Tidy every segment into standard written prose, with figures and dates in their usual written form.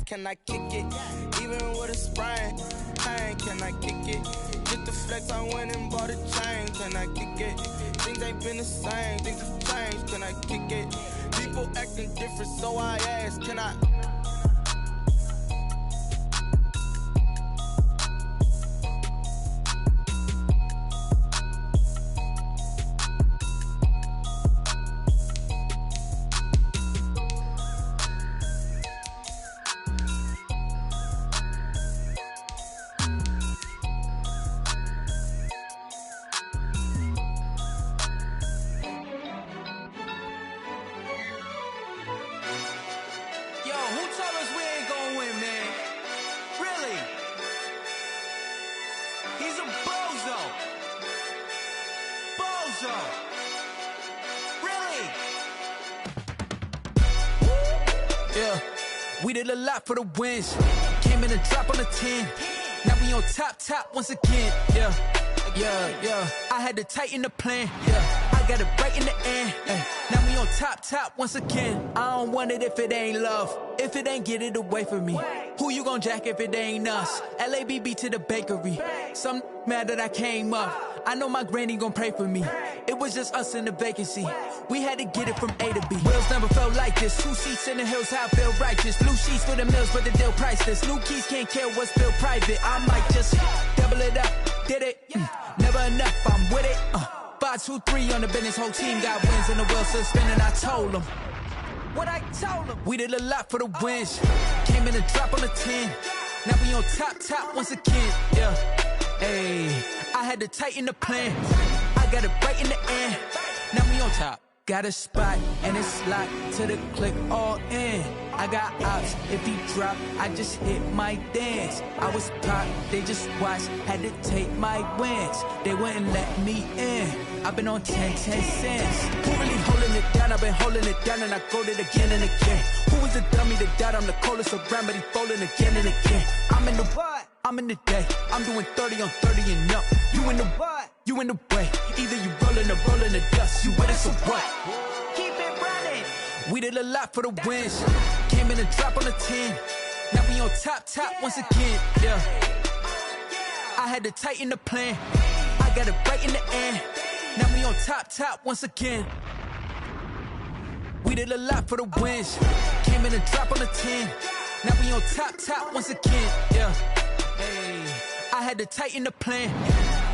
can I kick it? Even with a sprain, pain, can I kick it? Get the flex, I went and bought a chain, can I kick it? Things ain't been the same, things have changed, can I kick it? People acting different, so I ask, can I? We did a lot for the wins. Came in a drop on the 10. Now we on top once again. Yeah. I had to tighten the plan. Yeah, I got it right in the end. Now we on top once again. I don't want it if it ain't love. If it ain't, get it away from me. Who you gon' jack if it ain't us? LABB to the bakery. Some mad that I came up. I know my granny gon' pray for me. It was just us in the vacancy. We had to get it from A to B. Wheels never felt like this. 2 seats in the hills, how I feel righteous. Blue sheets for the mills, but the deal priceless. New keys can't care what's built private. I might just double it up. Did it? Never enough, I'm with it. 5, 2, 3 on the business. Whole team got wins and the wheels still spinning. I told them what I told them. We did a lot for the wins. Came in a drop on the 10. Now we on top once again. Yeah. Ayy, I had to tighten the plan. I got it right in the end. Now we on top. Got a spot and it's locked to the click all in. I got ops, if he drop, I just hit my dance. I was pop, they just watched, had to take my wins. They wouldn't let me in. I've been on 10 cents. Who really holding it down? I've been holding it down and I go it again and again. Who was the dummy to doubt? I'm the coldest around, but he folding again and again. I'm in the what? I'm in the day. I'm doing 30 on 30 and up. You in the what? You in the way. Either you rolling or rolling the dust. You with us or what? Keep it running. We did a lot for the wins. Came in a drop on the 10. Now we on top once again. Yeah. I had to tighten the plan. I got it right in the end. Now we on top once again. We did a lot for the wins. Came in a drop on the 10. Now we on top once again. Yeah. Hey, I had to tighten the plan.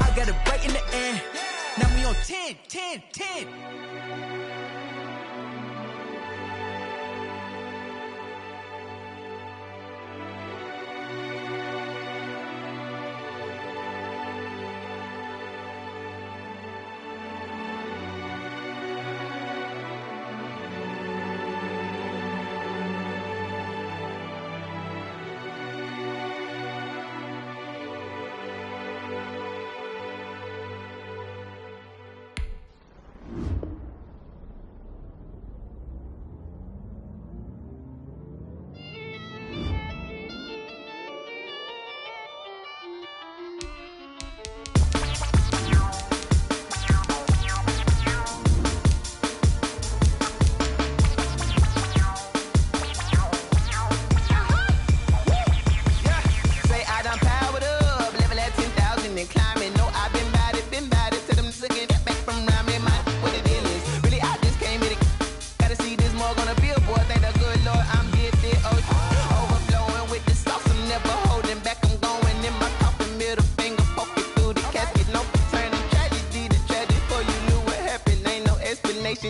I got it right in the end. Now we on 10.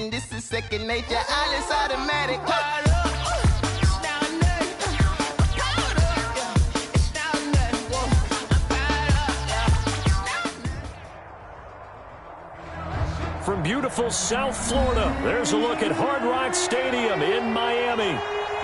This is second nature, all is automatic. From beautiful South Florida, there's a look at Hard Rock Stadium in Miami.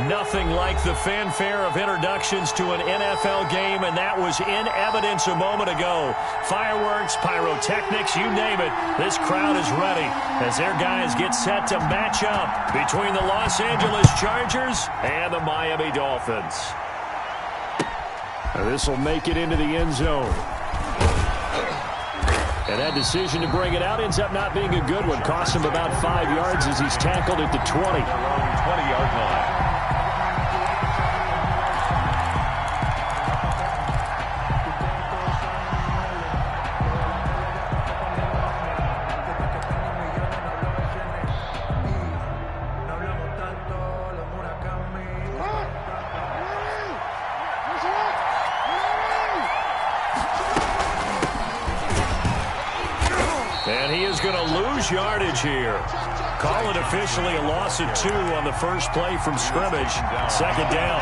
Nothing like the fanfare of introductions to an NFL game, and that was in evidence a moment ago. Fireworks, pyrotechnics, you name it. This crowd is ready as their guys get set to match up between the Los Angeles Chargers and the Miami Dolphins. This will make it into the end zone. And that decision to bring it out ends up not being a good one. Cost him about 5 yards as he's tackled at the 20. 20-yard line. is going to lose yardage here. Call it officially a loss of 2 on the first play from scrimmage. Second down.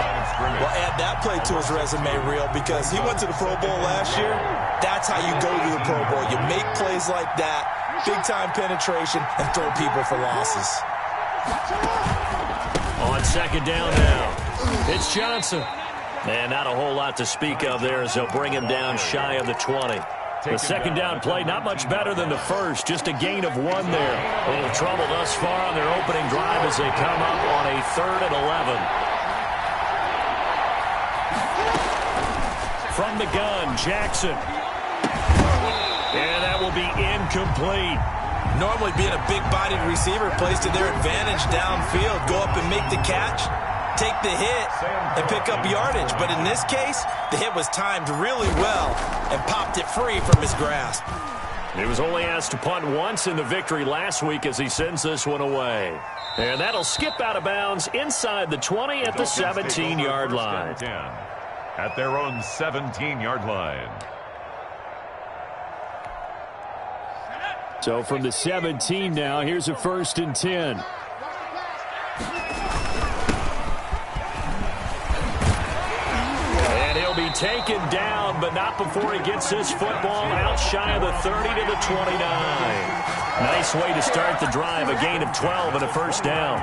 Well, add that play to his resume, Real, because he went to the Pro Bowl last year. That's how you go to the Pro Bowl. You make plays like that, big-time penetration, and throw people for losses. On second down now, it's Johnson. And not a whole lot to speak of there as they'll bring him down shy of the 20. The second down play, not much better than the first, just a gain of 1 there. A little trouble thus far on their opening drive as they come up on a 3rd and 11. From the gun, Jackson. And that will be incomplete. Normally being a big-bodied receiver plays to their advantage downfield. Go up and make the catch, take the hit, and pick up yardage. But in this case, the hit was timed really well and popped it free from his grasp. He was only asked to punt once in the victory last week as he sends this one away. And that'll skip out of bounds inside the 20 at the 17-yard line. At their own 17-yard line. So from the 17 now, here's a 1st and 10. And he'll be taken down, but not before he gets this football out shy of the 30 to the 29. Nice way to start the drive, a gain of 12 and a 1st down.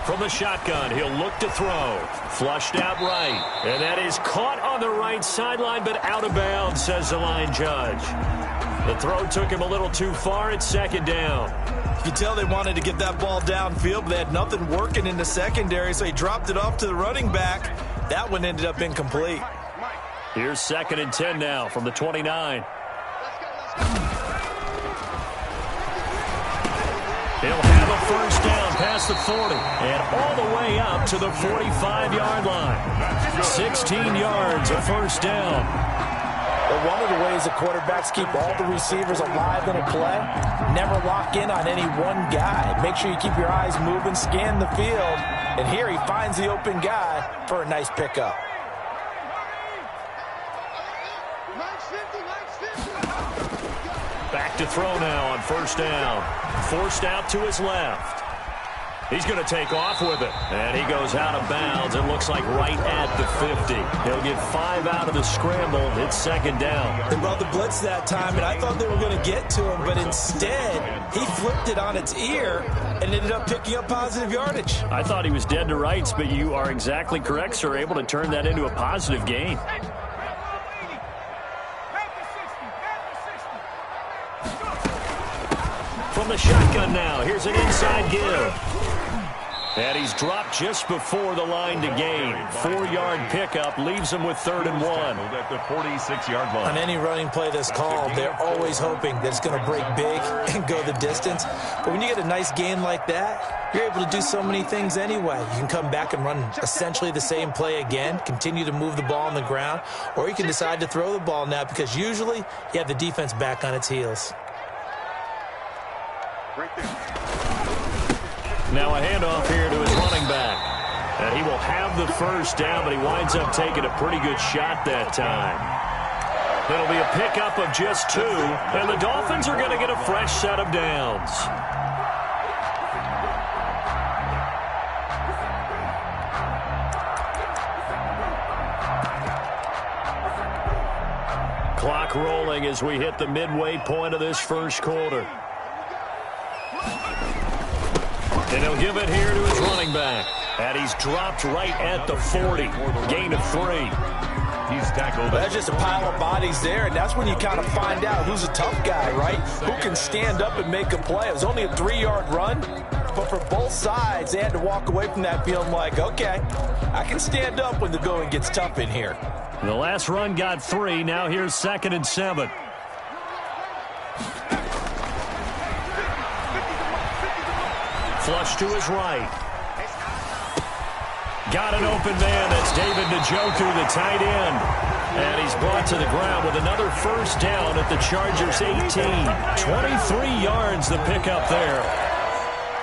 From the shotgun, he'll look to throw. Flushed out right. And that is caught on the right sideline, but out of bounds, says the line judge. The throw took him a little too far. It's second down. You can tell they wanted to get that ball downfield, but they had nothing working in the secondary, so he dropped it off to the running back. That one ended up incomplete. Here's 2nd and 10 now from the 29. He'll have a 1st down past the 40 and all the way up to the 45-yard line. 16 yards, a 1st down. Well, one of the ways the quarterbacks keep all the receivers alive in a play, never lock in on any one guy. Make sure you keep your eyes moving, scan the field, and here he finds the open guy for a nice pickup. Back to throw now on 1st down. Forced out to his left. He's going to take off with it. And he goes out of bounds. It looks like right at the 50. He'll get 5 out of the scramble. It's second down. They brought the blitz that time, and I thought they were going to get to him. But instead, he flipped it on its ear and ended up picking up positive yardage. I thought he was dead to rights, but you are exactly correct, sir. Able to turn that into a positive gain. From the shotgun now, here's an inside give. And he's dropped just before the line to gain. 4-yard pickup leaves him with 3rd and 1. At the 46-yard line. On any running play that's called, they're always hoping that it's going to break big and go the distance. But when you get a nice gain like that, you're able to do so many things anyway. You can come back and run essentially the same play again, continue to move the ball on the ground, or you can decide to throw the ball now because usually you have the defense back on its heels. Now a handoff here to his running back. And he will have the 1st down, but he winds up taking a pretty good shot that time. It'll be a pickup of just 2, and the Dolphins are going to get a fresh set of downs. Clock rolling as we hit the midway point of this first quarter. And he'll give it here to his running back. And he's dropped right at the 40. Gain of 3. He's tackled. That's just a pile of bodies there, and that's when you kind of find out who's a tough guy, right? Who can stand up and make a play. It was only a 3-yard run, but for both sides, they had to walk away from that feeling like, okay, I can stand up when the going gets tough in here. The last run got 3. Now here's 2nd and 7. Flush to his right. Got an open man. That's David Njoku, the tight end. And he's brought to the ground with another 1st down at the Chargers' 18. 23 yards the pickup there.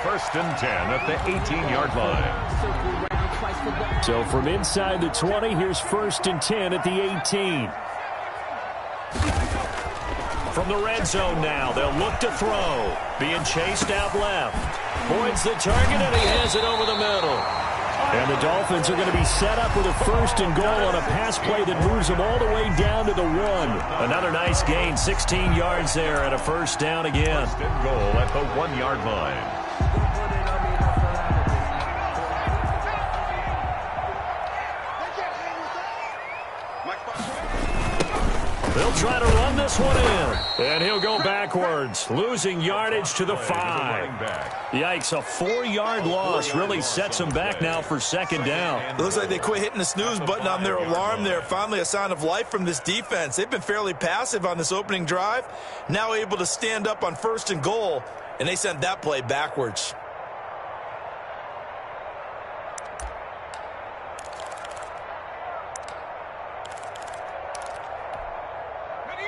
First and 10 at the 18-yard line. So from inside the 20, here's first and 10 at the 18. From the red zone now, they'll look to throw. Being chased out left. Boyd's the target, and he has it over the middle. And the Dolphins are going to be set up with a first and goal on a pass play that moves them all the way down to the 1. Another nice gain, 16 yards there, and a first down again. First and goal at the 1-yard line. They'll try to run this one in. And he'll go backwards, losing yardage to the 5. Yikes, a 4-yard loss really sets them back now for second down. It looks like they quit hitting the snooze button on their alarm there. Finally a sign of life from this defense. They've been fairly passive on this opening drive. Now able to stand up on first and goal, and they sent that play backwards.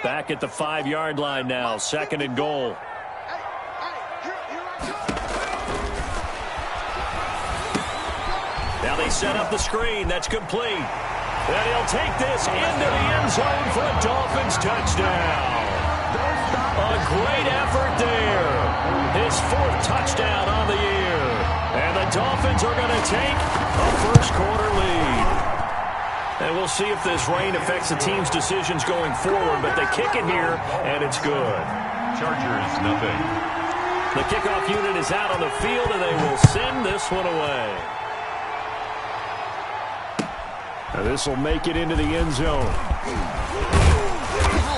Back at the 5-yard line now, second and goal. Now they set up the screen. That's complete. And he'll take this into the end zone for a Dolphins touchdown. A great effort there. His 4th touchdown on the year. And the Dolphins are going to take a first-quarter lead. And we'll see if this rain affects the team's decisions going forward, but they kick it here, and it's good. Chargers, nothing. The kickoff unit is out on the field, and they will send this one away. Now this will make it into the end zone.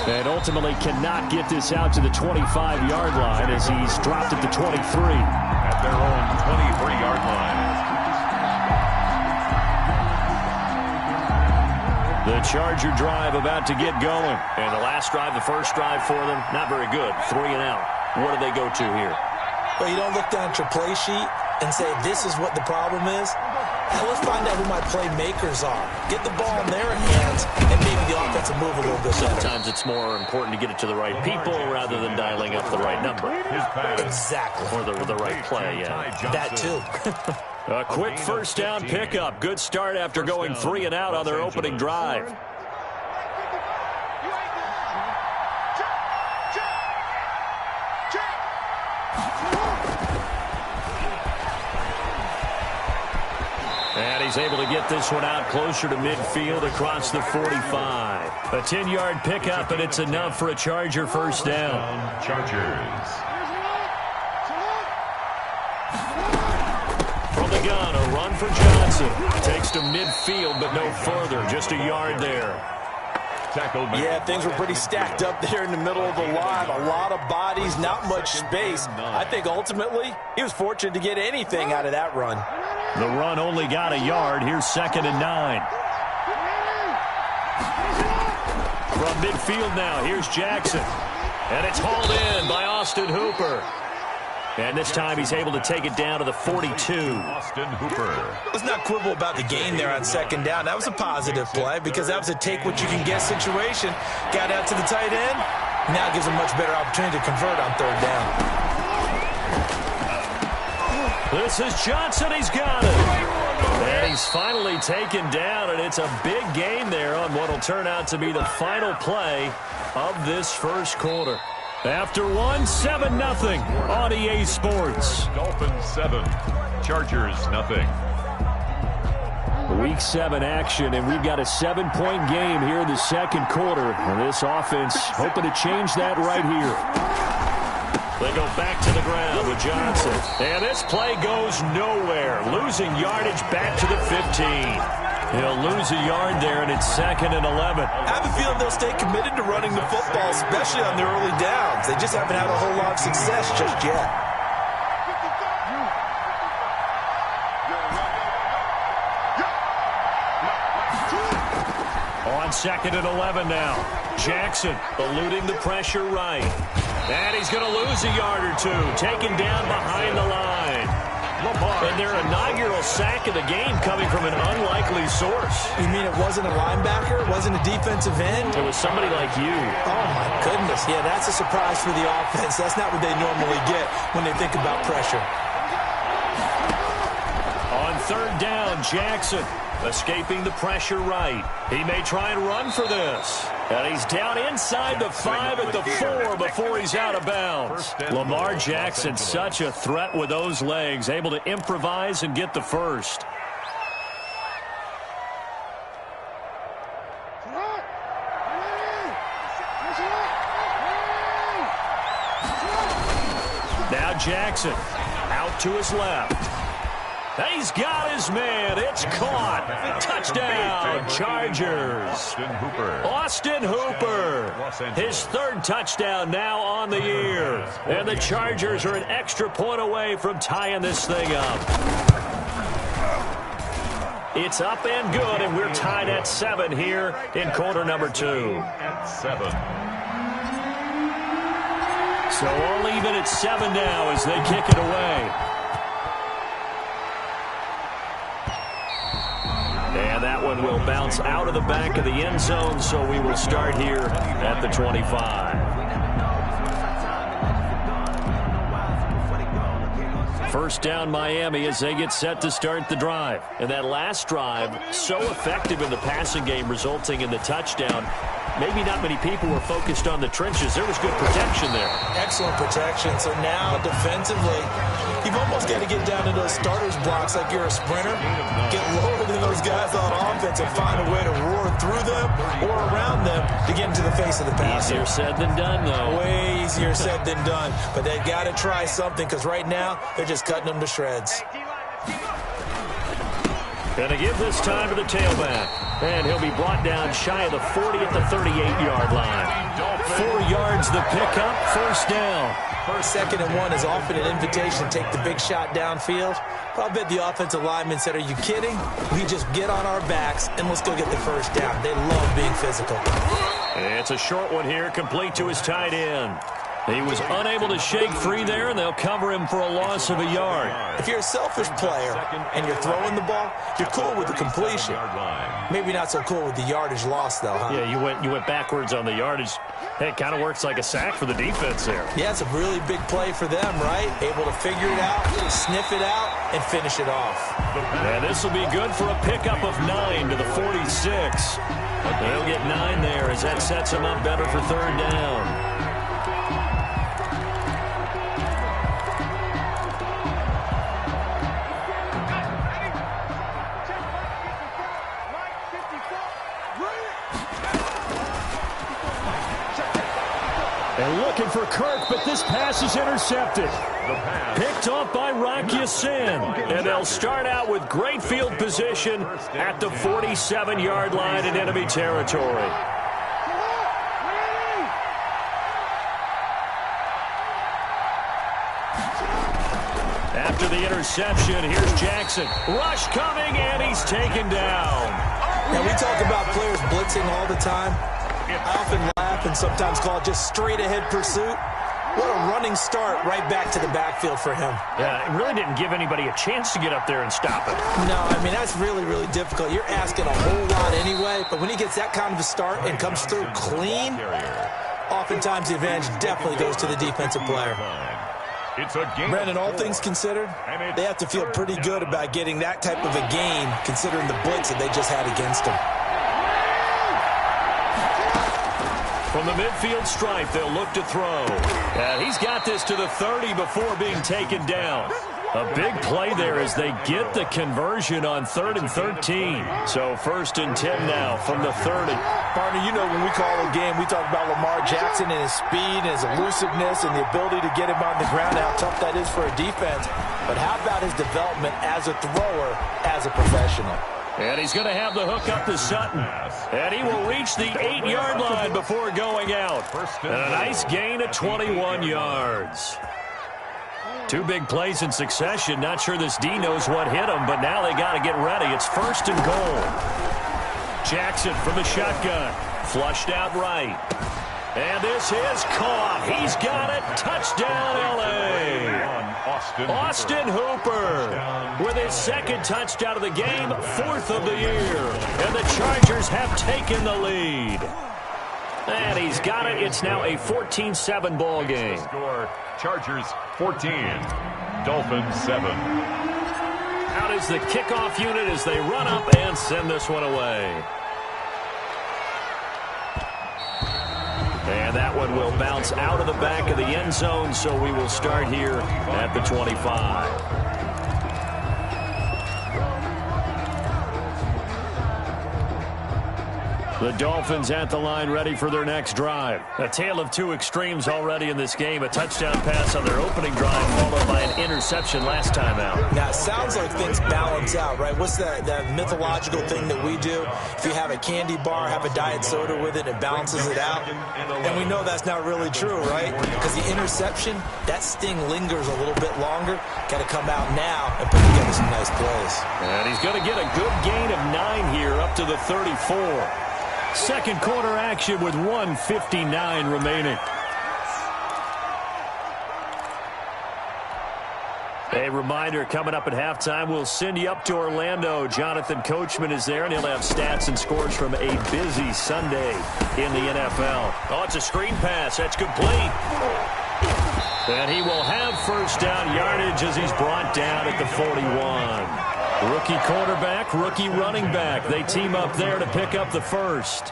And ultimately cannot get this out to the 25-yard line as he's dropped at the 23. At their own 23-yard line. The Charger drive about to get going. And the last drive, the first drive for them, not very good. 3 and out. What do they go to here? Well, you don't look down at your play sheet and say, this is what the problem is. Now let's find out who my playmakers are. Get the ball in their hands, and maybe the offense will move a little bit better. Sometimes it's more important to get it to the right people rather than dialing up the right number. Exactly. Or the right play, yeah. That too. A quick first down pickup. Good start after going 3 and out on their opening drive. And he's able to get this one out closer to midfield across the 45. A 10-yard pickup, and it's enough for a Charger first down. Chargers. From the gun, a run for Johnson. Takes to midfield, but no further. Just a yard there. Yeah, things were pretty stacked up there in the middle of the line. A lot of bodies, not much space. I think ultimately he was fortunate to get anything out of that run. The run only got a yard. Here's second and 9. From midfield now, here's Jackson. And it's hauled in by Austin Hooper. And this time he's able to take it down to the 42. Austin Hooper. Let's not quibble about the gain there on second down. That was a positive play because that was a take-what-you-can-get situation. Got out to the tight end. Now gives a much better opportunity to convert on third down. This is Johnson. He's got it. And he's finally taken down, and it's a big gain there on what will turn out to be the final play of this first quarter. After 7-0 on EA Sports. Dolphins 7, Chargers nothing. Week 7 action, and we've got a 7-point game here in the second quarter. And this offense hoping to change that right here. They go back to the ground with Johnson. And this play goes nowhere. Losing yardage back to the 15. He'll lose a yard there, and it's second and 11. I have a feeling they'll stay committed to running the football, especially on their early downs. They just haven't had a whole lot of success just yet. On second and 11 now. Jackson eluding the pressure right. And he's going to lose a yard or two. Taken down behind the line. And their inaugural sack of the game coming from an unlikely source. You mean it wasn't a linebacker? It wasn't a defensive end? It was somebody like you. Oh, my goodness. Yeah, that's a surprise for the offense. That's not what they normally get when they think about pressure. third down. Jackson escaping the pressure right. He may try and run for this. And he's down inside the 5 at the 4 before he's out of bounds. Lamar Jackson, such a threat with those legs, able to improvise and get the first. Now Jackson out to his left. He's got his man. It's caught. Touchdown, Chargers. Austin Hooper. His third touchdown now on the year. And the Chargers are an extra point away from tying this thing up. It's up and good, and we're tied at 7 here in quarter number 2. At 7. So all even at 7 now as they kick it away. And that one will bounce out of the back of the end zone, so we will start here at the 25. First down Miami as they get set to start the drive. And that last drive, so effective in the passing game, resulting in the touchdown. Maybe not many people were focused on the trenches. There was good protection there. Excellent protection. So now defensively, you've almost got to get down to those starters blocks like you're a sprinter. Get lower than those guys on offense and find a way to roar through them or around them to get into the face of the passer. Easier said than done, though. Way easier said than done. But they've got to try something because right now they're just cutting them to shreds. Gonna give this time to the tailback. And he'll be brought down shy of the 40 at the 38-yard line. 4 yards the pickup, first down. First, second, and 1 is often an invitation to take the big shot downfield. I'll bet the offensive lineman said, are you kidding? We just get on our backs and let's go get the first down. They love being physical. It's a short one here, complete to his tight end. He was unable to shake free there, and they'll cover him for a loss of a yard. If you're a selfish player and you're throwing the ball, you're cool with the completion. Maybe not so cool with the yardage loss, though, huh? Yeah, you went backwards on the yardage. Hey, it kind of works like a sack for the defense there. Yeah, it's a really big play for them, right? Able to figure it out, sniff it out, and finish it off. And this will be good for a pickup of 9 to the 46. They'll get 9 there as that sets them up better for third down. And looking for Kirk, but this pass is intercepted. Picked off by Rock Ya-Sin. And they'll start out with great field position at the 47-yard line in enemy territory. After the interception, here's Jackson. Rush coming, and he's taken down. Now, we talk about players blitzing all the time. I often laugh and sometimes call it just straight-ahead pursuit. What a running start right back to the backfield for him. Yeah, it really didn't give anybody a chance to get up there and stop him. No, I mean, that's really, really difficult. You're asking a whole lot anyway, but when he gets that kind of a start and comes through clean, oftentimes the advantage definitely goes to the defensive player. It's a game. Brandon, all things considered, they have to feel pretty good about getting that type of a gain considering the blitz that they just had against them. From the midfield stripe, they'll look to throw. And he's got this to the 30 before being taken down. A big play there as they get the conversion on 3rd and 13. So 1st and 10 now from the 30. Partner, you know when we call a game, we talk about Lamar Jackson and his speed and his elusiveness and the ability to get him on the ground, how tough that is for a defense. But how about his development as a thrower, as a professional? And he's going to have the hook up to Sutton. And he will reach the 8-yard line before going out. And a nice gain of 21 yards. 2 big plays in succession. Not sure this D knows what hit him, but now they got to get ready. It's 1st and goal. Jackson from the shotgun. Flushed out right. And this is caught. He's got it. Touchdown, L.A. Austin Hooper with his 2nd touchdown of the game, 4th of the year. And the Chargers have taken the lead. And he's got it. It's now a 14-7 ball game. Score, Chargers 14, Dolphins 7. Out is the kickoff unit as they run up and send this one away. And that one will bounce out of the back of the end zone, so we will start here at the 25. The Dolphins at the line ready for their next drive. A tale of two extremes already in this game. A touchdown pass on their opening drive followed by an interception last time out. Now, it sounds like things balance out, right? What's that mythological thing that we do? If you have a candy bar, have a diet soda with it, it balances it out. And we know that's not really true, right? Because the interception, that sting lingers a little bit longer. Got to come out now and put together some nice plays. And he's going to get a good gain of 9 here up to the 34. Second quarter action with 1:59 remaining. A reminder, coming up at halftime, we'll send you up to Orlando. Jonathan Coachman is there, and he'll have stats and scores from a busy Sunday in the NFL. Oh, it's a screen pass. That's complete. And he will have first down yardage as he's brought down at the 41. Rookie quarterback, rookie running back. They team up there to pick up the first.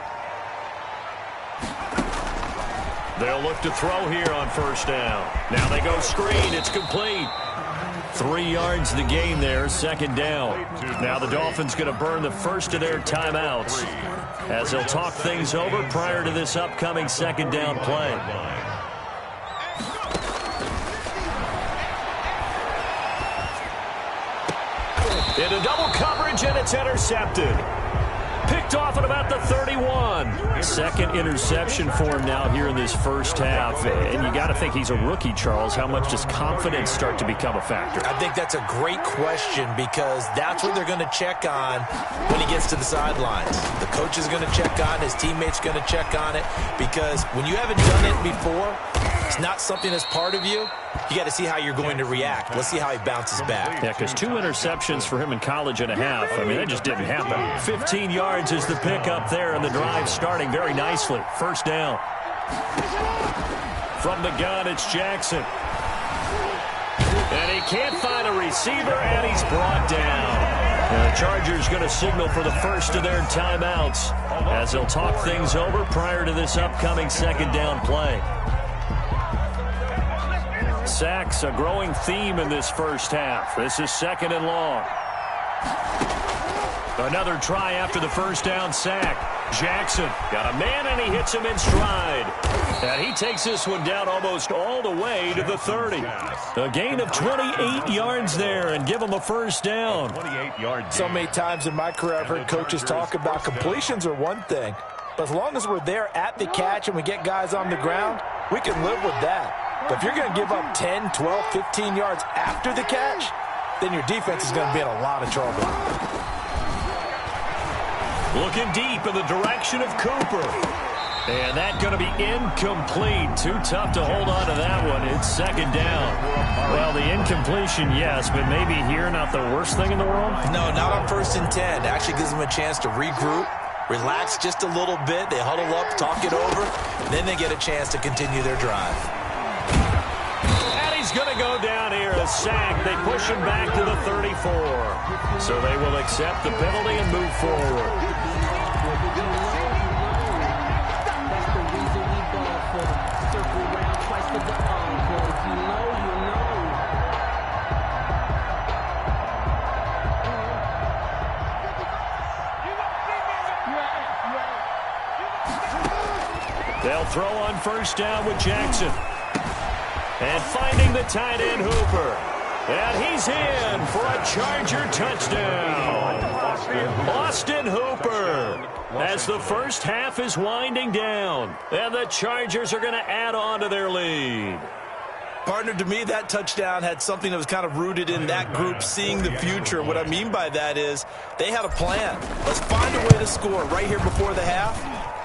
They'll look to throw here on first down. Now they go screen. It's complete. 3 yards the gain there, second down. Now the Dolphins going to burn the first of their timeouts as they'll talk things over prior to this upcoming second down play. Into double coverage, and it's intercepted. Picked off at about the 31. Second interception for him now here in this first half. And you got to think he's a rookie, Charles. How much does confidence start to become a factor? I think that's a great question because that's what they're going to check on when he gets to the sidelines. The coach is going to check on, his teammates going to check on it, because when you haven't done it before, it's not something that's part of you. You got to see how you're going to react. Let's see how he bounces back. Yeah, because 2 interceptions for him in college and a half. I mean, that just didn't happen. 15 yards is the pickup there, and the drive starting very nicely. First down. From the gun, it's Jackson. And he can't find a receiver, and he's brought down. And the Chargers going to signal for the first of their timeouts as they'll talk things over prior to this upcoming second down play. Sacks, a growing theme in this first half. This is second and long. Another try after the first down sack. Jackson got a man, and he hits him in stride. And he takes this one down almost all the way to the 30. A gain of 28 yards there and give him a first down. 28-yard. So many times in my career I've heard coaches talk about completions are one thing. But as long as we're there at the catch and we get guys on the ground, we can live with that. But if you're going to give up 10, 12, 15 yards after the catch, then your defense is going to be in a lot of trouble. Looking deep in the direction of Cooper. And that's going to be incomplete. Too tough to hold on to that one. It's second down. Well, the incompletion, yes, but maybe here not the worst thing in the world? No, not on 1st and 10. It actually gives them a chance to regroup, relax just a little bit. They huddle up, talk it over, then they get a chance to continue their drive. He's going to go down here, a sack. They push him back to the 34. So they will accept the penalty and move forward. They'll throw on first down with Jackson. And finding the tight end, Hooper. And he's in for a Charger touchdown. Austin Hooper. As the first half is winding down. And the Chargers are going to add on to their lead. Partner, to me, that touchdown had something that was kind of rooted in that group seeing the future. What I mean by that is they had a plan. Let's find a way to score right here before the half.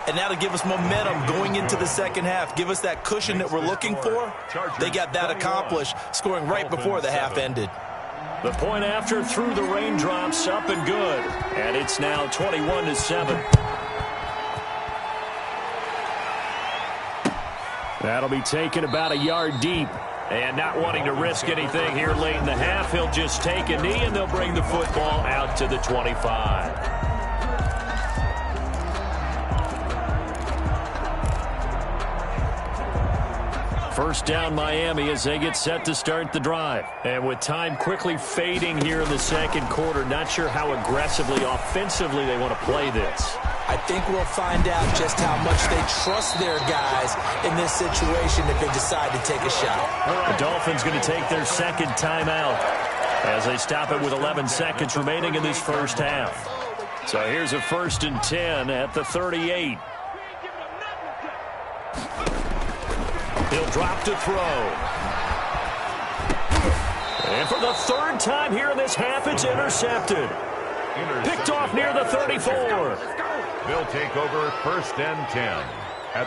And that'll give us momentum going into the second half. Give us that cushion that we're looking for. They got that accomplished, scoring right before the half ended. The point after through the raindrops, up and good. And it's now 21-7. That'll be taken about a yard deep. And not wanting to risk anything here late in the half, he'll just take a knee, and they'll bring the football out to the 25. First down Miami as they get set to start the drive. And with time quickly fading here in the second quarter, not sure how aggressively, offensively they want to play this. I think we'll find out just how much they trust their guys in this situation if they decide to take a shot. The Dolphins going to take their second timeout as they stop it with 11 seconds remaining in this first half. So here's a 1st and 10 at the 38. He'll drop to throw. And for the third time here in this half, it's intercepted. Picked off near the 34. They'll take over 1st and 10.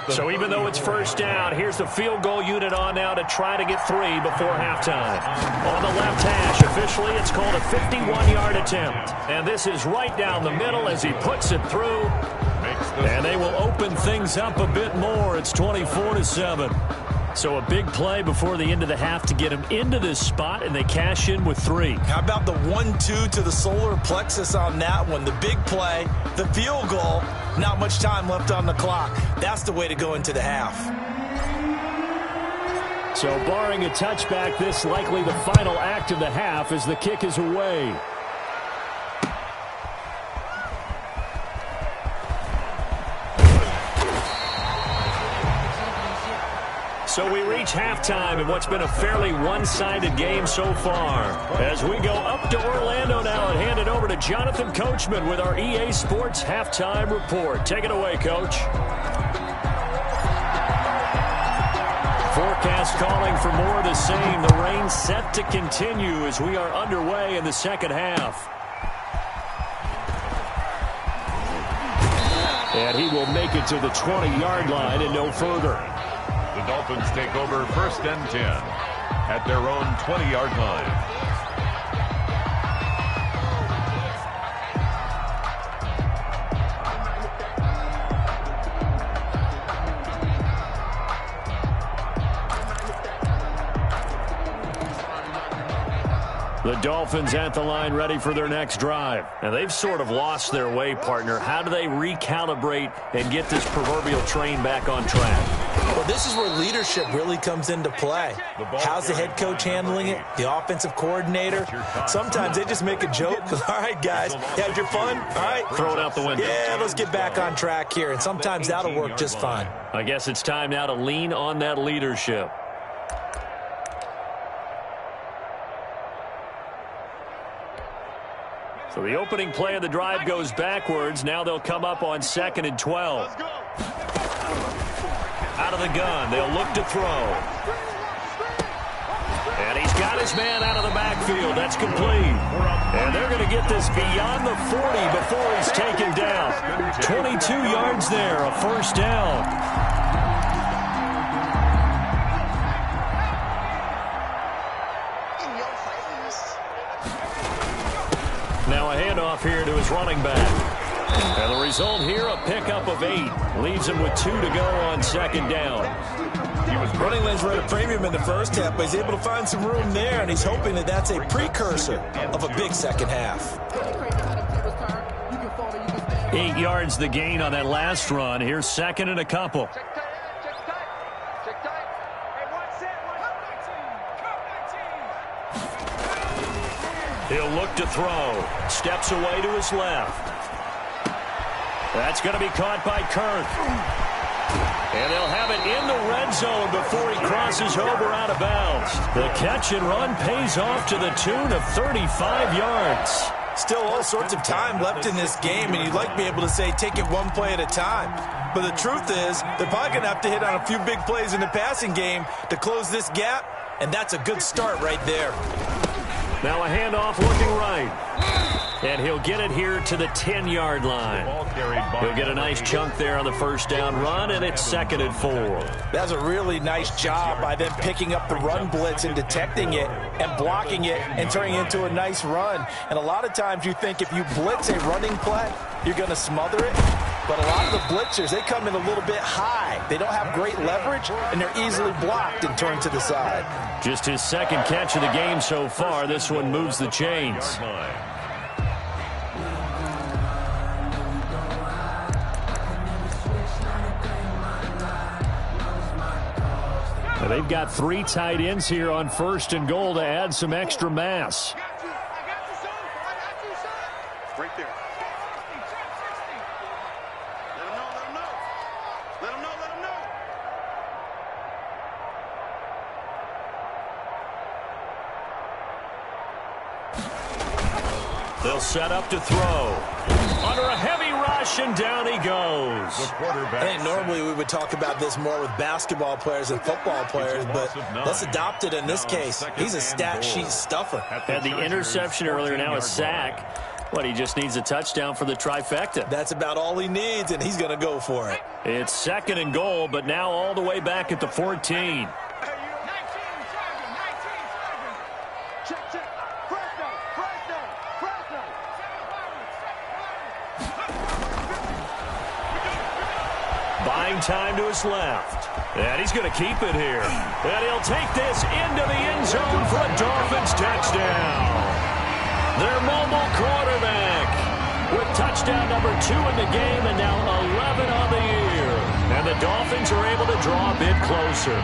So even though it's first down, here's the field goal unit on now to try to get 3 before halftime. On the left hash, officially it's called a 51-yard attempt. And this is right down the middle as he puts it through. And they will open things up a bit more. It's 24-7. So a big play before the end of the half to get him into this spot, and they cash in with 3. How about the 1-2 to the solar plexus on that one? The big play, the field goal, not much time left on the clock. That's the way to go into the half. So barring a touchback, this likely the final act of the half as the kick is away. So we reach halftime in what's been a fairly one-sided game so far. As we go up to Orlando now and hand it over to Jonathan Coachman with our EA Sports Halftime Report. Take it away, Coach. Forecast calling for more of the same. The rain set to continue as we are underway in the second half. And he will make it to the 20-yard line and no further. The Dolphins take over 1st and 10 at their own 20-yard line. The Dolphins at the line ready for their next drive. And they've sort of lost their way, partner. How do they recalibrate and get this proverbial train back on track? Well, this is where leadership really comes into play. How's the head coach handling it? The offensive coordinator? Sometimes they just make a joke. All right, guys, you had your fun? All right. Throw it out the window. Yeah, let's get back on track here. And sometimes that'll work just fine. I guess it's time now to lean on that leadership. So the opening play of the drive goes backwards. Now they'll come up on 2nd and 12. Out of the gun, they'll look to throw. And he's got his man out of the backfield. That's complete. And they're going to get this beyond the 40 before he's taken down. 22 yards there, a first down. Now a handoff here to his running back. And the result here, a pickup of 8. Leaves him with 2 to go on 2nd down. Running lanes were at a premium in the first half, but he's able to find some room there, and he's hoping that that's a precursor of a big second half. 8 yards the gain on that last run. Here's 2nd and a couple. He'll look to throw. Steps away to his left. That's going to be caught by Kirk. And they'll have it in the red zone before he crosses over out of bounds. The catch and run pays off to the tune of 35 yards. Still all sorts of time left in this game, and you'd like to be able to say take it one play at a time. But the truth is, they're probably going to have to hit on a few big plays in the passing game to close this gap, and that's a good start right there. Now a handoff looking right. And he'll get it here to the 10-yard line. He'll get a nice chunk there on the first down run, and it's 2nd and 4. That's a really nice job by them picking up the run blitz and detecting it and blocking it and turning it into a nice run. And a lot of times you think if you blitz a running play, you're going to smother it. But a lot of the blitzers, they come in a little bit high. They don't have great leverage, and they're easily blocked and turned to the side. Just his second catch of the game so far. This one moves the chains. Now they've got 3 tight ends here on 1st and goal to add some extra mass. Right there. Let him know. They'll set up to throw. Under a heavy rush, and down he goes. I think normally we would talk about this more with basketball players and football players, but let's adopt it in this case. He's a stat sheet stuffer. Had the interception earlier, now a sack. What, he just needs a touchdown for the trifecta. That's about all he needs, and he's going to go for it. It's 2nd and goal, but now all the way back at the 14. Buying time to his left. And he's going to keep it here. And he'll take this into the end zone for a Dolphins touchdown. Their mobile quarterback with touchdown number 2 in the game and now 11 on the year. And the Dolphins are able to draw a bit closer.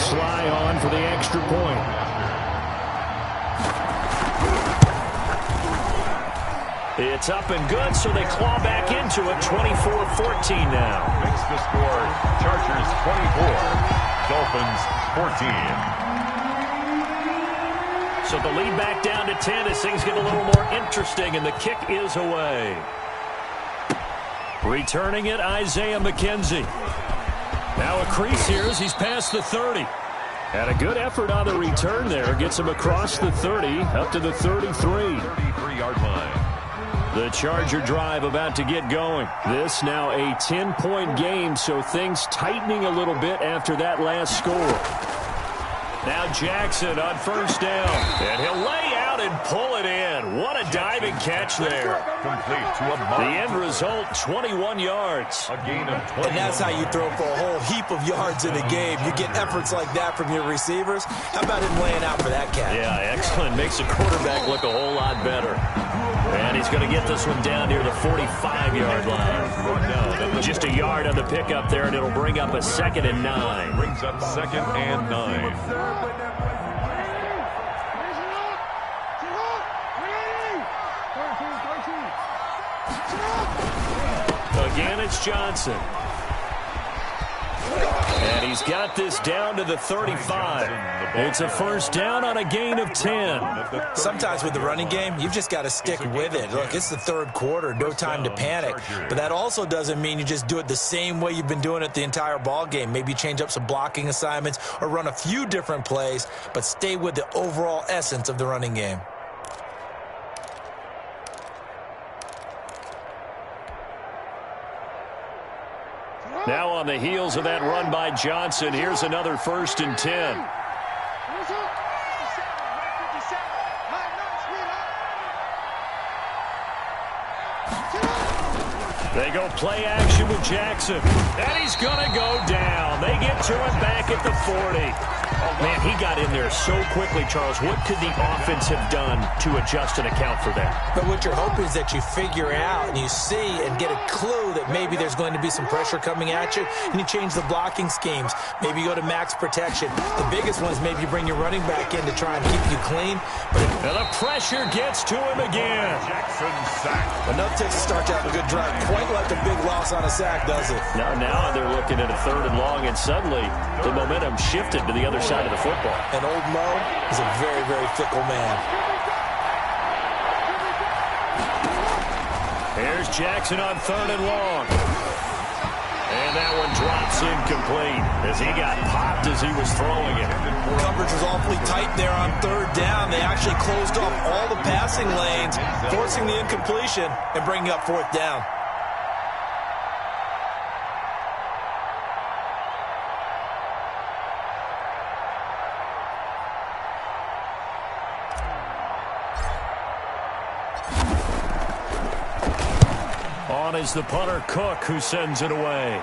Sly on for the extra point. It's up and good, so they claw back into it, 24-14 now. Makes the score Chargers 24, Dolphins 14. So the lead back down to 10 as things get a little more interesting, and the kick is away. Returning it, Isaiah McKenzie. Now a crease here as he's past the 30. And a good effort on the return there. Gets him across the 30, up to the 33. 33-yard line. The Charger drive about to get going. This now a 10-point game, so things tightening a little bit after that last score. Now Jackson on 1st down. And he'll lay out and pull it in. What a diving catch there. Complete to a The end result, 21 yards. A gain of 20. And that's how you throw for a whole heap of yards in a game. You get efforts like that from your receivers. How about him laying out for that catch? Yeah, excellent. Makes the quarterback look a whole lot better. And he's going to get this one down near the 45-yard line. Just a yard on the pickup there, and it'll bring up a 2nd and 9. Brings up 2nd and 9. Again, it's Johnson. And he's got this down to the 35. It's a 1st down on a gain of 10. Sometimes with the running game, you've just got to stick with it. Look, it's the 3rd quarter, no time to panic. But that also doesn't mean you just do it the same way you've been doing it the entire ball game. Maybe change up some blocking assignments or run a few different plays, but stay with the overall essence of the running game. Now on the heels of that run by Johnson, here's another 1st and 10. They go play action with Jackson. And he's going to go down. They get to him back at the 40. Man, he got in there so quickly, Charles. What could the offense have done to adjust and account for that? But what you're hoping is that you figure out and you see and get a clue that maybe there's going to be some pressure coming at you, and you change the blocking schemes. Maybe you go to max protection. The biggest one is maybe you bring your running back in to try and keep you clean. But and the pressure gets to him again. Jackson sacked. enough takes to start to have a good drive. Quite like a big loss on a sack, does it? Now they're looking at a 3rd and long, and suddenly the momentum shifted to the other side of the football. And old Mo is a very, very fickle man. Here's Jackson on 3rd and long. And that one drops incomplete as he got popped as he was throwing it. Coverage was awfully tight there on 3rd down. They actually closed off all the passing lanes, forcing the incompletion and bringing up 4th down. On is the punter, Cook, who sends it away.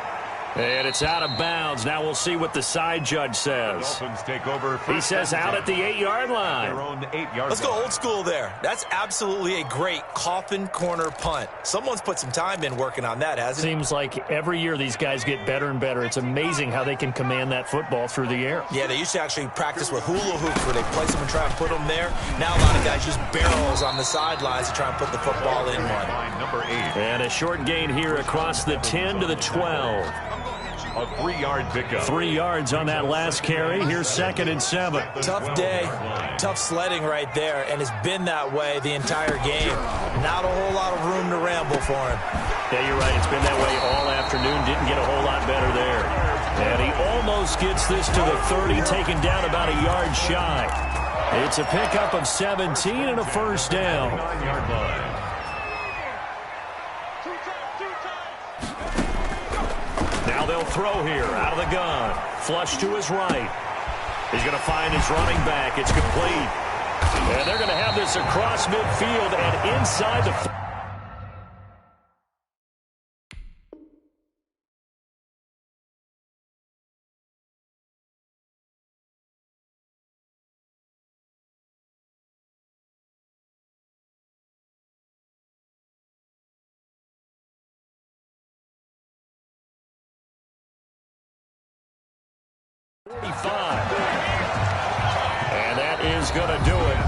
And it's out of bounds. Now we'll see what the side judge says. Take over. He says out at the 8-yard line. Their own 8-yard Let's go line. old school there. That's absolutely a great coffin corner punt. Someone's put some time in working on that, hasn't it? Seems like every year these guys get better and better. It's amazing how they can command that football through the air. Yeah, they used to actually practice with hula hoops where they place them and try and put them there. Now a lot of guys use barrels on the sidelines to try and put the football in one. Line number 8. And a short gain here across the 10 to the 12. A 3-yard pickup. 3 yards on that last carry. Here's 2nd and 7. Tough day, tough sledding right there, and it's been that way the entire game. Not a whole lot of room to ramble for him. Yeah, you're right. It's been that way all afternoon. Didn't get a whole lot better there. And he almost gets this to the 30, taken down about a yard shy. It's a pickup of 17 and a first down. 9-yard line. Now they'll throw here out of the gun. Flush to his right. He's going to find his running back. It's complete. And they're going to have this across midfield and inside the... And that is going to do it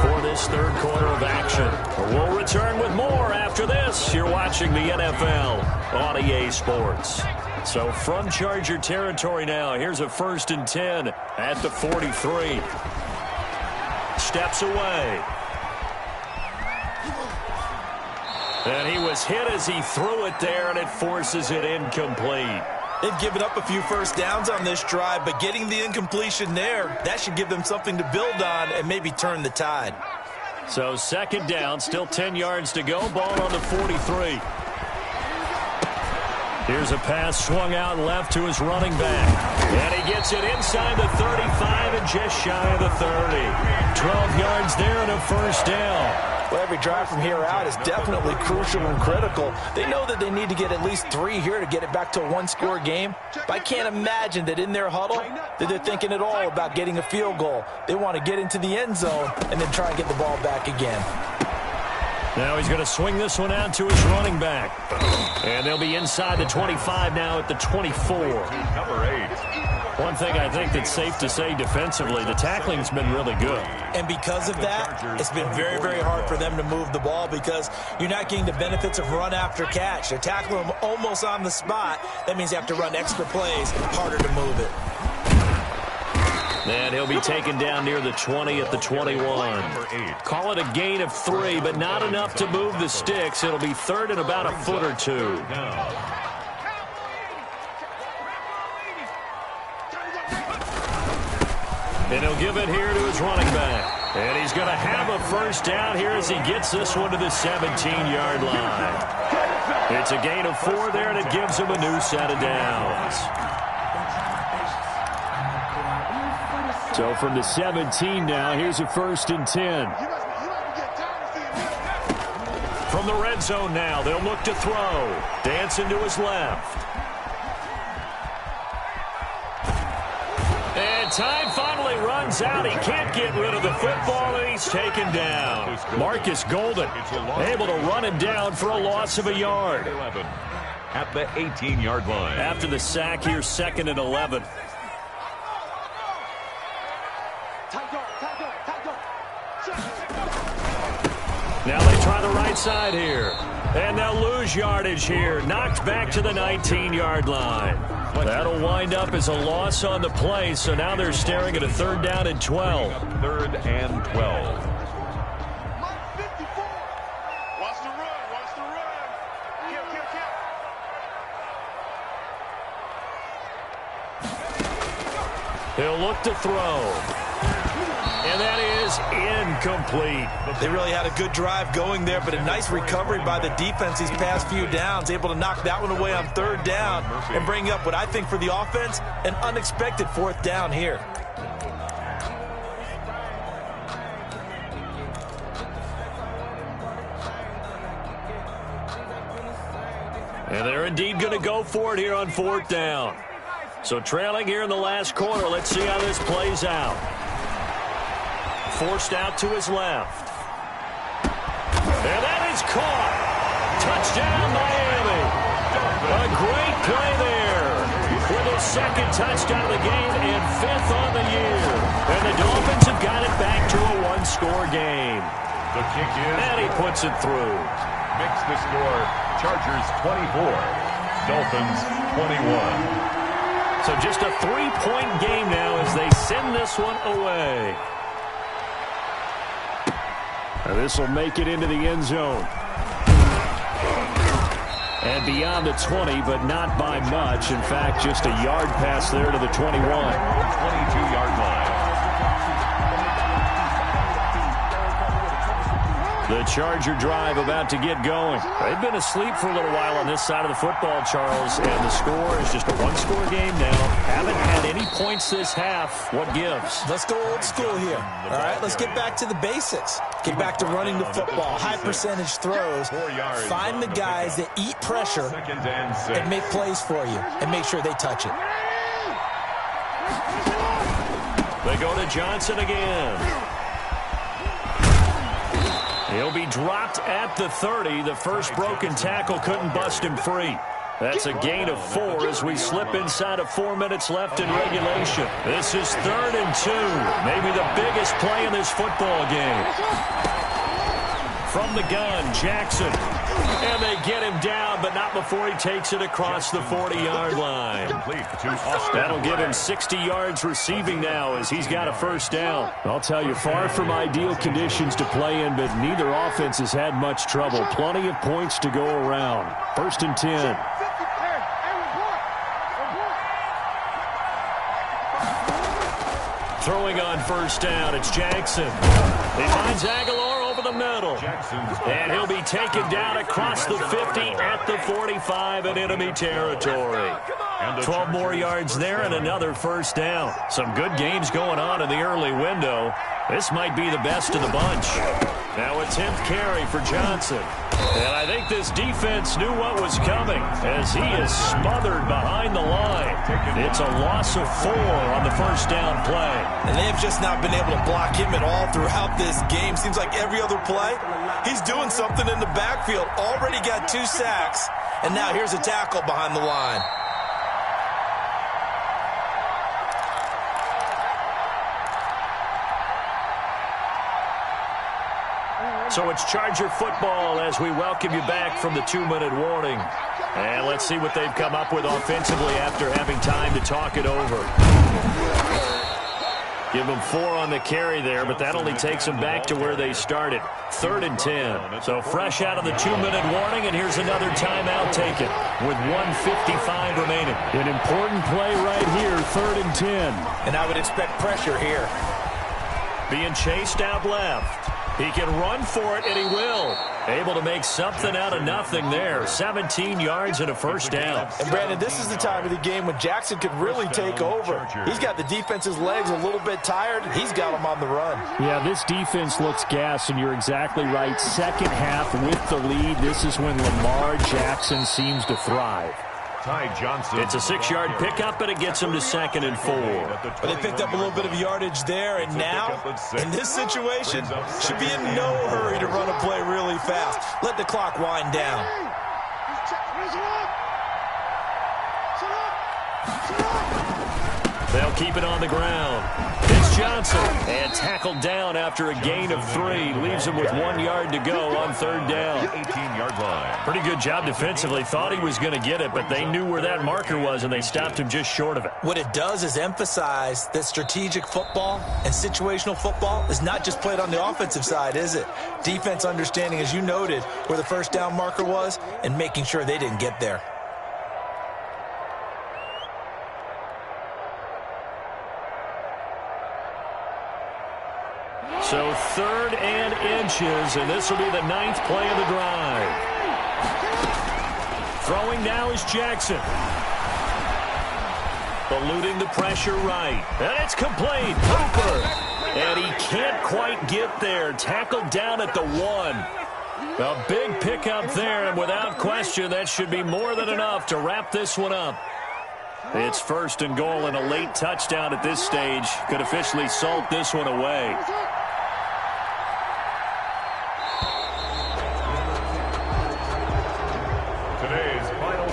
for this third quarter of action. We'll return with more after this. You're watching the NFL on EA Sports. So from Charger territory now, here's a 1st and 10 at the 43. Steps away. And he was hit as he threw it there, and it forces it incomplete. They've given up a few first downs on this drive, but getting the incompletion there, that should give them something to build on and maybe turn the tide. So 2nd down, still 10 yards to go. Ball on the 43. Here's a pass swung out left to his running back. And he gets it inside the 35 and just shy of the 30. 12 yards there and a first down. Well, every drive from here out is definitely crucial and critical. They know that they need to get at least 3 here to get it back to a one-score game. But I can't imagine that in their huddle that they're thinking at all about getting a field goal. They want to get into the end zone and then try and get the ball back again. Now he's going to swing this one out to his running back. And they'll be inside the 25 now at the 24. Number 8. One thing I think that's safe to say defensively, the tackling's been really good. And because of that, it's been very, very hard for them to move the ball because you're not getting the benefits of run after catch. They're tackling them almost on the spot. That means you have to run extra plays, harder to move it. And he'll be taken down near the 20 at the 21. Call it a gain of 3, but not enough to move the sticks. It'll be 3rd and about a foot or 2. And he'll give it here to his running back. And he's going to have a first down here as he gets this one to the 17-yard line. It's a gain of 4 there, and it gives him a new set of downs. So from the 17 now, here's a 1st and 10. From the red zone now, they'll look to throw. Dancing to his left. And time finally runs out. He can't get rid of the football, and he's taken down. Marcus Golden able to run him down for a loss of a yard. At the 18-yard line. After the sack, here's 2nd and 11. Now they try the right side here. And they'll lose yardage here. Knocked back to the 19-yard line. That'll wind up as a loss on the play, so now they're staring at a 3rd down and 12. 3rd and 12. Watch the run. Watch the run. Kill. He'll look to throw. And that is incomplete. They really had a good drive going there, but a nice recovery by the defense these past few downs, able to knock that one away on 3rd down and bring up what I think for the offense, an unexpected 4th down here. And they're indeed going to go for it here on 4th down. So trailing here in the last quarter. Let's see how this plays out. Forced out to his left. And that is caught. Touchdown, Miami. A great play there with his second touchdown of the game and 5th on the year. And the Dolphins have got it back to a one-score game. The kick is. And he puts it through. Makes the score Chargers 24, Dolphins 21. So just a 3-point game now as they send this one away. And this will make it into the end zone. And beyond the 20, but not by much. In fact, just a yard pass there to the 21. 22-yard line. The Charger drive about to get going. They've been asleep for a little while on this side of the football, Charles, and the score is just a one-score game now. Haven't had any points this half. What gives? Let's go old school here. All right, let's get back to the basics. Get back to running the football, high percentage throws. Find the guys that eat pressure and make plays for you and make sure they touch it. They go to Johnson again. He'll be dropped at the 30. The first broken tackle couldn't bust him free. That's a gain of 4 as we slip inside of 4 minutes left in regulation. This is 3rd and 2. Maybe the biggest play in this football game. From the gun, Jackson. And they get him down, but not before he takes it across the 40-yard line. That'll give him 60 yards receiving now as he's got a first down. I'll tell you, far from ideal conditions to play in, but neither offense has had much trouble. Plenty of points to go around. 1st and 10. Throwing on first down, it's Jackson. He finds Aguilar over the middle. And he'll be taken down across the 50 at the 45 in enemy territory. 12 more yards there and another first down. Some good games going on in the early window. This might be the best of the bunch. Now a 10th carry for Johnson. And I think this defense knew what was coming as he is smothered behind the line. It's a loss of 4 on the first down play. And they've just not been able to block him at all throughout this game. Seems like every other play, he's doing something in the backfield. Already got 2 sacks, and now here's a tackle behind the line. So it's Charger football as we welcome you back from the 2-minute warning. And let's see what they've come up with offensively after having time to talk it over. Give them 4 on the carry there, but that only takes them back to where they started. 3rd and 10. So fresh out of the 2-minute warning, and here's another timeout taken with 1:55 remaining. An important play right here, 3rd and 10. And I would expect pressure here. Being chased out left. He can run for it, and he will. Able to make something out of nothing there. 17 yards and a first down. And, Brandon, this is the time of the game when Jackson could really take over. He's got the defense's legs a little bit tired. He's got them on the run. Yeah, this defense looks gassed, and you're exactly right. Second half with the lead, this is when Lamar Jackson seems to thrive. Ty Johnson. It's a 6-yard pickup, and it gets him to 2nd and 4. But they picked up a little bit of yardage there, and now, in this situation, should be in no hurry to run a play really fast. Let the clock wind down. They'll keep it on the ground. It's Johnson. And tackled down after a gain of 3. Leaves him with 1 yard to go on 3rd down. 18-yard line. Pretty good job defensively. Thought he was going to get it, but they knew where that marker was, and they stopped him just short of it. What it does is emphasize that strategic football and situational football is not just played on the offensive side, is it? Defense understanding, as you noted, where the first down marker was and making sure they didn't get there. So 3rd and inches, and this will be the 9th play of the drive. Throwing now is Jackson. Eluding the pressure right. And it's complete. Cooper. And he can't quite get there. Tackled down at the 1. A big pickup there, and without question, that should be more than enough to wrap this one up. It's 1st and goal, and a late touchdown at this stage could officially salt this one away.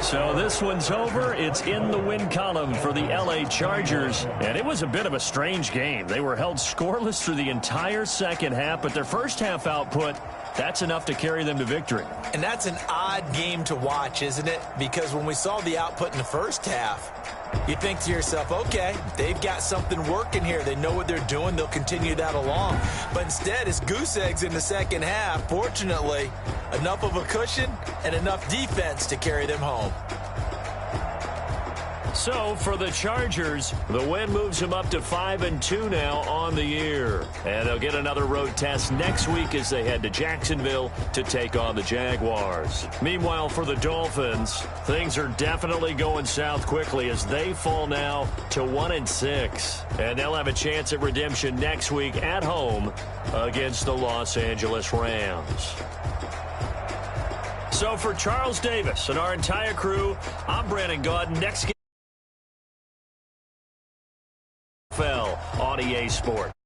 So this one's over. It's in the win column for the LA Chargers. And it was a bit of a strange game. They were held scoreless through the entire second half, but their first half output, that's enough to carry them to victory. And that's an odd game to watch, isn't it? Because when we saw the output in the first half, you think to yourself, okay, they've got something working here. They know what they're doing. They'll continue that along. But instead, it's goose eggs in the second half. Fortunately, enough of a cushion and enough defense to carry them home. So for the Chargers, the win moves them up to 5-2 now on the year. And they'll get another road test next week as they head to Jacksonville to take on the Jaguars. Meanwhile, for the Dolphins, things are definitely going south quickly as they fall now to 1-6. And they'll have a chance at redemption next week at home against the Los Angeles Rams. So for Charles Davis and our entire crew, I'm Brandon Gaudin. Next game on EA Sports.